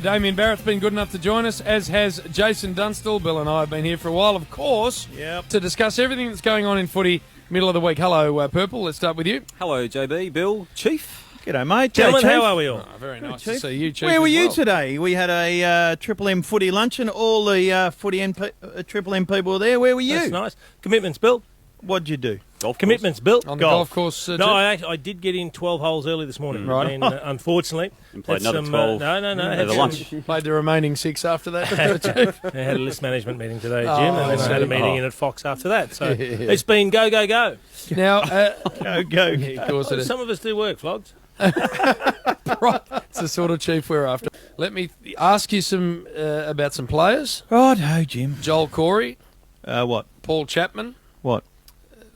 Damien Barrett's been good enough to join us, as has Jason Dunstall. Bill and I have been here for a while, of course, to discuss everything that's going on in footy middle of the week. Hello, Purple. Let's start with you. Hello, JB, Bill, Chief. G'day, mate. Gentlemen, how are we all? Very nice to see you, Chief. Where were you well. today? We had a Triple M footy luncheon. All the Triple M people were there. Where were you? That's nice. Commitments built. What'd you do? Commitments built. On the golf course, No, I did get in 12 holes early this morning. Right. And, unfortunately. And played had another some, 12 no. over lunch. Played the remaining 6 after that, Chief. I had a list management meeting today, Jim, Oh, and then I had a meeting in at Fox after that. So it's been go. Now, Go. yeah, of course it is. Some of us do work, Flogs. Right. It's the sort of Chief we're after. Let me ask you some about some players. Righto, Jim. Joel Corey, What? Paul Chapman. What?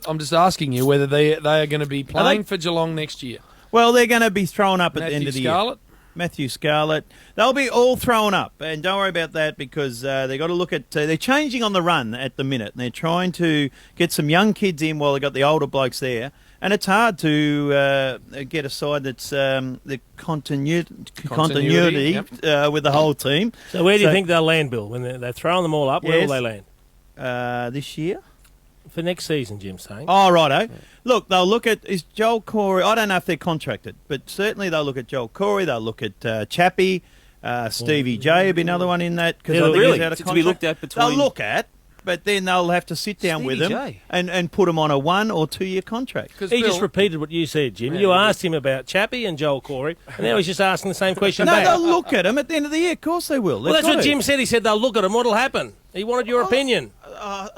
I'm just asking you whether they are going to be playing for Geelong next year. Well, they're going to be thrown up at Matthew the end of the Scarlett. year. Matthew Scarlett. They'll be all thrown up. And don't worry about that because they've got to look at... they're changing on the run at the minute. And they're trying to get some young kids in while they've got the older blokes there. And it's hard to get a side that's the continuity yep. with the whole team. So where do you think they'll land, Bill? When they're throwing them all up, where Yes. will they land? This year? For next season, Jim's saying. Oh, righto. Look, they'll look at, is Joel Corey, I don't know if they're contracted, but certainly they'll look at Joel Corey, they'll look at Chappie, Stevie J will be another one in that. Because Yeah, I think really? he's out of To be contract. looked at between- They'll look at, but then they'll have to sit down with Stevie them J. and put them on a 1 or 2 year contract. He just repeated what you said, Jim. Yeah, You he asked him about Chappie and Joel Corey, and now he's just asking the same question No, back. they'll look at them at the end of the year. Of course they will. Well, They've that's what got to. Jim said. He said they'll look at them. What'll happen? He wanted your opinion.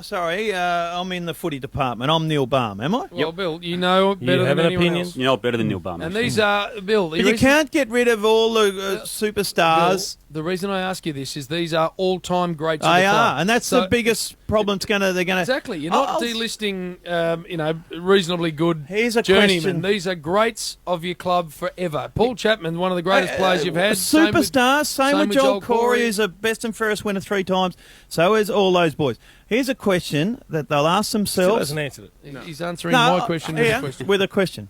Sorry, I'm in the footy department. I'm Neil Baum, am I? Well, Bill, you know better have than an anyone opinion? else. You know better than Neil Bum. And these are, Bill, But you can't get rid of all the superstars. Bill, the reason I ask you this is these are all-time greats of They the club. are, and that's So- the biggest problem. They're going to. Exactly. You're not delisting, reasonably good Here's a journeymen. question. These are greats of your club forever. Paul Chapman, one of the greatest players you've had. Superstars. Same with Joel Corey, Corey. who's a best and fairest winner 3 times. So is all those boys. Here's a question that they'll ask Still themselves. hasn't answered it. He's answering my question with a question. with a question.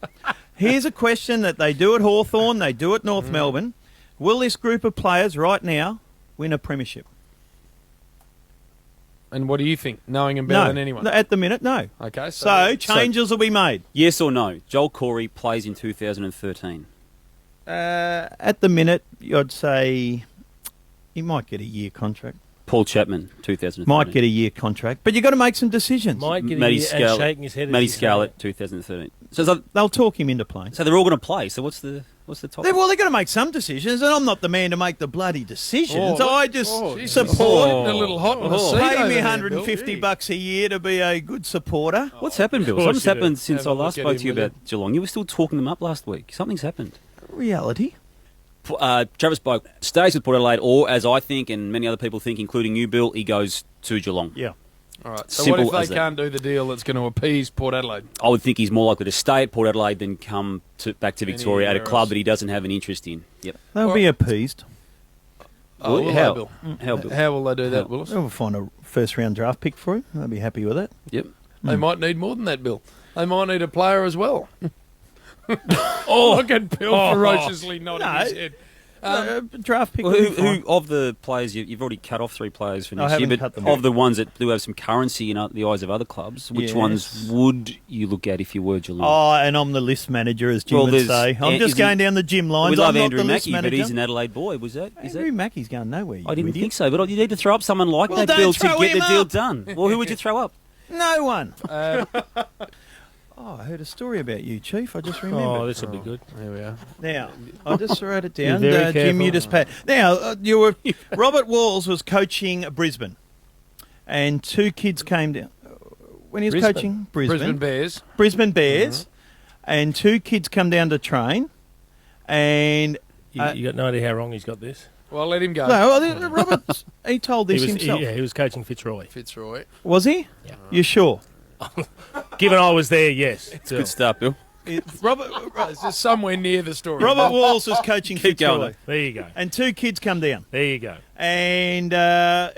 Here's a question that they do at Hawthorn, they do at North Melbourne. Will this group of players right now win a premiership? And what do you think, knowing him better than anyone? No, at the minute, no. Okay, So changes will be made. Yes or no? Joel Corey plays in 2013. At the minute, I'd say he might get a year contract. Paul Chapman, 2013. Might get a year contract, but you've got to make some decisions. Might get Matty and Scarlett- shaking his head. Matty Scarlett, 2013. So They'll talk him into playing. they're all going to play. So what's the topic? Well, they're going to make some decisions, and I'm not the man to make the bloody decisions. Oh, I just Jesus. support. A little hot on the seat Pay over me there, $150 Bill. bucks a year to be a good supporter. What's happened, Bill? Of course Something's you do. happened since Have a I look last at spoke him to you with about Geelong. You were still talking them up last week. Something's happened. Reality. Travis Boak stays with Port Adelaide, or as I think and many other people think, including you, Bill, he goes to Geelong. Yeah. All right. So Simple what if as they that. can't do the deal that's going to appease Port Adelaide? I would think he's more likely to stay at Port Adelaide than come back to Victoria at a Anywhere club else. that he doesn't have an interest in. Yep. They'll be appeased. Oh, will How? they, Bill? How, Bill? How will they do that, How? Willis? They'll find a first-round draft pick for him. They'll be happy with that. Yep. They might need more than that, Bill. They might need a player as well. Look at Bill ferociously nodding No. his head. Draft pick. Well, will be fine. who of the players you've already cut off 3 players for I next year, haven't but cut them of yet. the ones that do have some currency in the eyes of other clubs, which Yes. ones would you look at if you were Geelong? Oh, and I'm the list manager, as Jim Well, would there's- say. I'm just isn't- going down the gym lines. we love I'm not Andrew the list Mackey, but manager. he's an Adelaide boy. Was that? Is Andrew that? Mackey's going nowhere. You I didn't idiot. think so, but you need to throw up someone like Well, that, don't Bill, to throw get him the deal up. done. Well, who would you throw up? No one. Uh, Oh, I heard a story about you, Chief. I just remembered. Oh, this will be good. Here we are. Now, I just wrote it down. You're very Jim, you careful. just pat. Now, you were Robert Walls was coaching Brisbane, and 2 kids came down when he was Brisbane? coaching Brisbane Bears. Brisbane Bears, and 2 kids come down to train, and You got no idea how wrong he's got this. Well, let him go. no, I think Robert he told this himself. He was coaching Fitzroy. Fitzroy. Was he? Yeah. You sure? Given I was there, yes. It's a good start, Bill. Robert It's just somewhere near the story. Robert Walls was coaching Keep Fitzroy, going. There you go. and 2 kids come down. There you go. And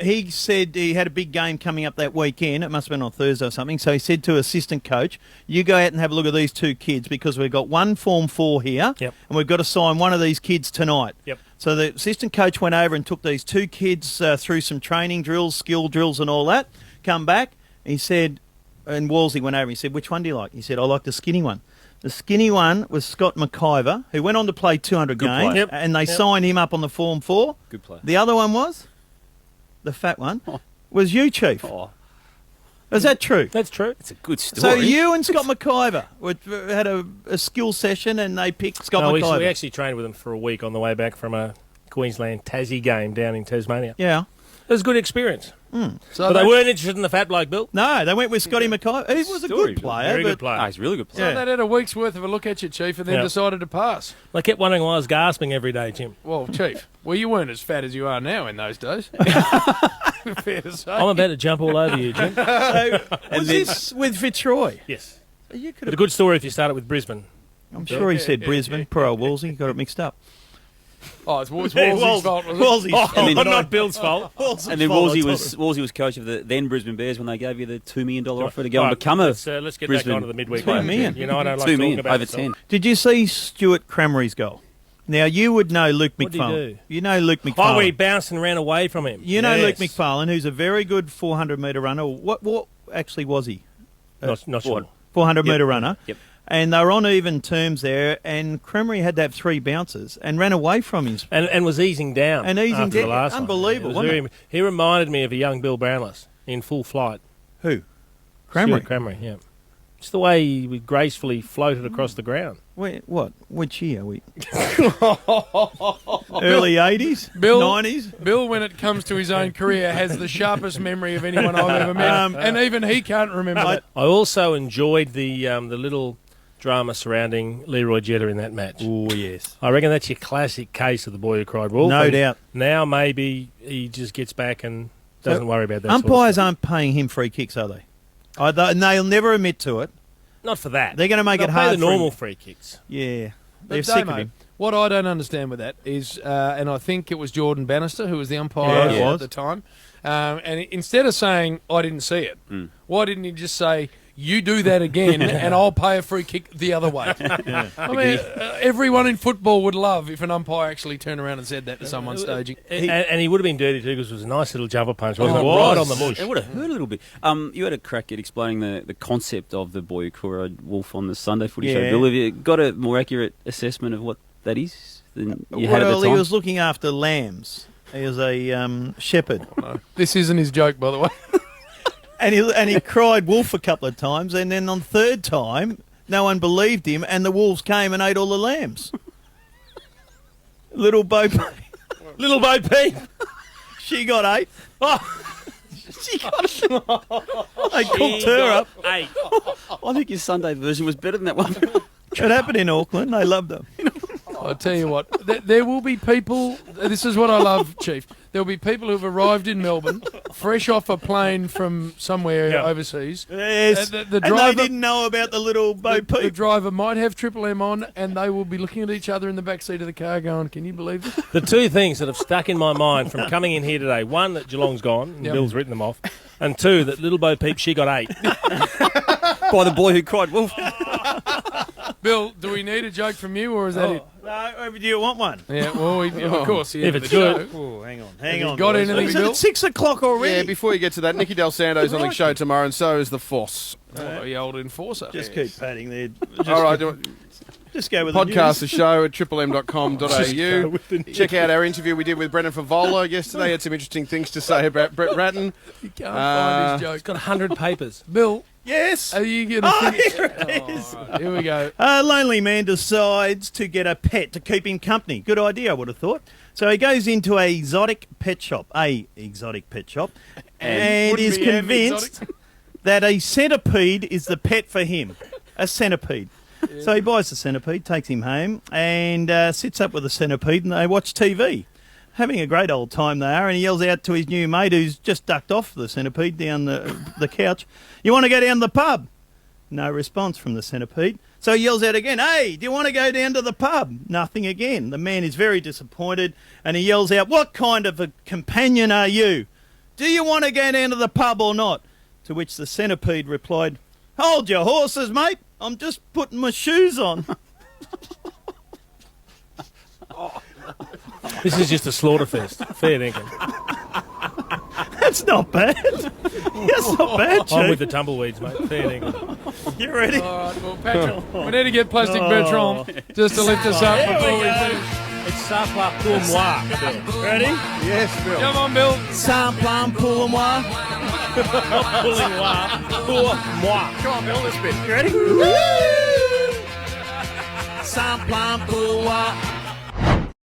he said he had a big game coming up that weekend. It must have been on Thursday or something. So he said to assistant coach, you go out and have a look at these 2 kids because we've got one Form 4 here Yep. and we've got to sign one of these kids tonight. Yep. So the assistant coach went over and took these two kids through some training drills, skill drills and all that. Come back, he said, and Wolsey went over and he said, which one do you like? He said, I like the skinny one. The skinny one was Scott McIver, who went on to play 200 Good games, player. and they signed him up on the Form 4. Good player. The other one was, the fat one, was you, Chief. Oh, Is that true? That's true. it's a good story. So you and Scott McIver had a skill session and they picked Scott No, we McIver. actually trained with them for a week on the way back from a Queensland Tassie game down in Tasmania. Yeah. It was a good experience. So But they weren't interested in the fat bloke, Bill. No, they went with Scotty McIver. He was a Story. good player. Very but good player. Oh, he's a really good player. Yeah. they had a week's worth of a look at you, Chief, and then Yeah. decided to pass. They kept wondering why I was gasping every day, Jim. Well, Chief, you weren't as fat as you are now in those days. Fair to say. I'm about to jump all over you, Jim. So, was this with Fitzroy? Yes. You could But a have, good story if you start it with Brisbane. I'm sure he said Brisbane. Poor old Wolsey got it mixed up. Oh, it's Wolsey's fault, was it? Wolsey's Oh, fault. not Bill's fault. And then Wolsey was coach of the then Brisbane Bears when they gave you the $2 million offer to go and Right, become a let's get back Brisbane onto the midweek. $2 run. million. You know, I don't like $2 talking million about over myself. 10. Did you see Stuart Crammery's goal? Now, you would know Luke What did he McFarlane. do? You know Luke McFarlane. Oh, he bounced and ran away from him. You know Yes. Luke McFarlane, who's a very good 400-metre runner. What actually was he? Not sure. 400-metre runner. Yep. And they were on even terms there, and Cremery had to have 3 bounces and ran away from him. And was easing down. And easing after down. The last one. Unbelievable, It was wasn't he reminded me of a young Bill Brownless in full flight. Who? Stuart Cremery. Crammery, yeah. Just the way he gracefully floated across the ground. Wait, what? Which year are we? Early 80s? Bill- 90s? Bill, when it comes to his own career, has the sharpest memory of anyone I've ever met, and even he can't remember that. I also enjoyed the little drama surrounding Leroy Jeter in that match. Oh, yes. I reckon that's your classic case of the boy who cried wolf. No and doubt. Now maybe he just gets back and doesn't worry about that. Umpires sort of aren't paying him free kicks, are they? And they'll never admit to it. stuff. Not for that. They're going to make They'll it pay hard the for him. normal free kicks. Yeah. But They're sick of Damo, him. what I don't understand with that is, and I think it was Jordan Bannister who was the umpire Yeah, it was. at the time, and instead of saying, I didn't see it, why didn't he just say, you do that again and I'll pay a free kick the other way? I mean, everyone in football would love if an umpire actually turned around and said that to someone staging. And he would have been dirty too because it was a nice little jumper punch, wasn't Oh, it? it Right was. on the mush. It would have hurt a little bit. You had a crack at explaining the concept of the boy who cried wolf on the Sunday footy show. Yeah. Bill, have you got a more accurate assessment of what that is than you had at Well, the he time? was looking after lambs. He was a shepherd. This isn't his joke, by the way. And he cried wolf a couple of times, and then on the third time, no one believed him, and the wolves came and ate all the lambs. Little Bo Peep, Little Bo Peep. she got 8. She got They cooked her up. Hey, I think your Sunday version was better than that one. It happened in Auckland. They loved them. I'll tell you what, there will be people, this is what I love, Chief, there will be people who have arrived in Melbourne, fresh off a plane from somewhere Yeah. overseas. Yes. The And they driver- didn't know about the little Bo The Peep. driver might have Triple M on, and they will be looking at each other in the back seat of the car going, can you believe this? the two things that have stuck in my mind from coming in here today: one, that Geelong's gone, and Yep. Bill's written them off, and two, that Little Bo Peep, she got 8. By the boy who cried wolf. Bill, do we need a joke from you, or is that it? No, do you want one? Yeah, well, of course. the end If of it's the good. show. Oh, hang you on. got boys. anything, It's Bill? at 6 o'clock already. Yeah, before you get to that, Nicky Del Santo's on the show tomorrow, and so is the Force. Oh, the old enforcer. Just keep patting there. All right, Just go with the podcast the news. show at triplem.com.au. Check out our interview we did with Brendan Favola yesterday. He had some interesting things to say about Brett Ratton. You can't find his joke. It's got 100 papers. Bill, Yes. are you going to finish? Here it is. All right, here we go. A lonely man decides to get a pet to keep him company. Good idea, I would have thought. So he goes into a exotic pet shop, and Wouldn't is be an convinced exotic. that a centipede is the pet for him. A centipede. So he buys the centipede, takes him home, and sits up with the centipede, and they watch TV. Having a great old time they are, and he yells out to his new mate who's just ducked off the centipede down the couch, "You want to go down to the pub?" No response from the centipede. So he yells out again, "Hey, do you want to go down to the pub?" Nothing again. The man is very disappointed, and he yells out, "What kind of a companion are you? Do you want to go down to the pub or not?" To which the centipede replied, "Hold your horses, mate. I'm just putting my shoes on." This is just a slaughter fest. Fair dinkum. That's not bad. That's not bad, I'm with Chief. the tumbleweeds, mate. Fair dinkum. You ready? All right, well, Patrick, we need to get Plastic Bertrand just to lift us up There before we we go. finish. It's Sapa pour moi. Ready? Yes, Bill. Come on, Bill. Sans plan pour moi. Not pulling moi. Pour moi. Come on, Bill, this bit. You ready? Sans plan pour moi.